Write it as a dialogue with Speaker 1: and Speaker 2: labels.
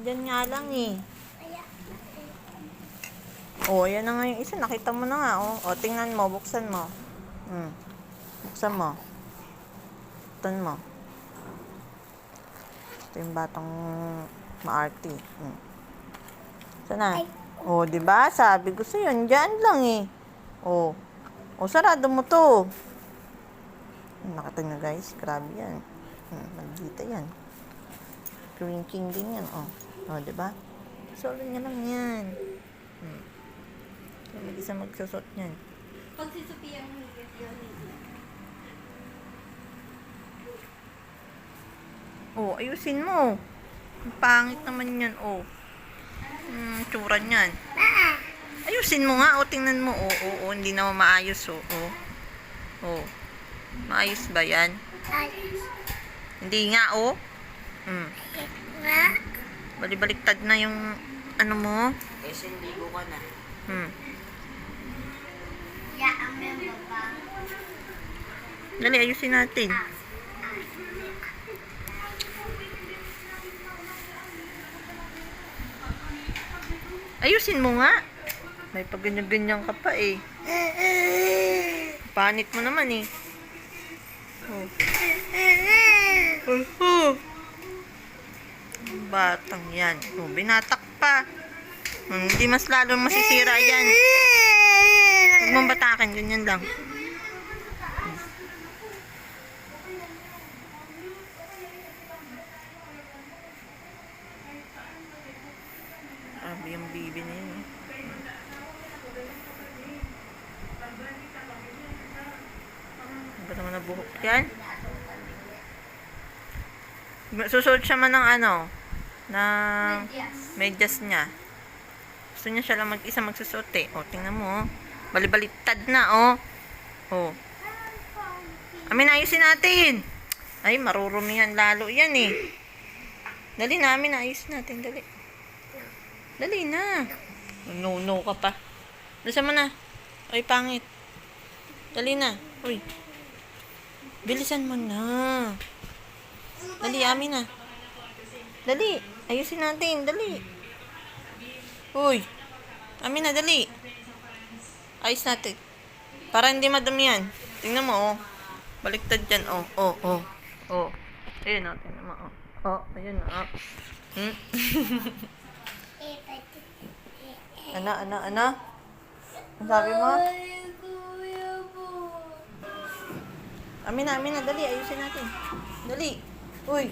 Speaker 1: Diyan nga lang eh. Oh, yan na nga yung isa. Nakita mo na nga, oh. O, tingnan mo. Buksan mo. Buksan mo. Buksan mo. Ito yung batang maarte. Sana? Oh, di ba? Sabi ko sa'yo, diyan lang eh. Oh. Oh, sarado mo to. Nakita nyo guys, grabe yan. Maldita yan. Green King din yan, oh. Oh, di ba? Solo niya lang yan. Mag-isa magsusot niyan.
Speaker 2: Pag si Sophia ang higit yun.
Speaker 1: Oh, ayusin mo. Ang pangit naman yan, oh. Tsura niyan. Ayusin mo nga, oh. Tingnan mo, oh. Oh, hindi naman maayos, oh. Oh. Oh. Maayos ba yan? Hindi nga, oh. Bali-baliktad na yung ano mo.
Speaker 3: Kasi ligo ka na.
Speaker 2: Ang member pa.
Speaker 1: Dali, ayusin natin. Ayusin mo nga. May pag-ganyan-ganyan ka pa eh. Panit mo naman eh. Batang yan. Oh, binatak pa. Hindi mas lalo masisira yan. Huwag mong batakin. Ganyan lang. Grabe yung bibi na yun. Ano ba naman nabuhok yan? Susuot siya man ng ano, ng medyas niya. Gusto niya siya lang mag-isa magsusuot eh. O, tingnan mo, oh. Balibaliktad na, oh. Oh. Amin, ayusin natin. Ay, marurumi yan lalo yan eh. Dali na, amin, ayusin natin, dali. Dali na. No ka pa. Bilisan mo na. Ay, pangit. Dali na. Uy. Bilisan mo na. Dali, amin na. Dali. Ayusin natin. Dali. Uy. Amin na, dali. Ayos natin. Para hindi madumi yan. Tingnan mo, oh. Baliktad yan, oh. Oh, oh. Oh. Ayun, oh. Tingnan mo, oh. Oh, ayun, oh. Ano? Ang sabi mo? Amin na, dali. Ayusin natin. Dali. Uy.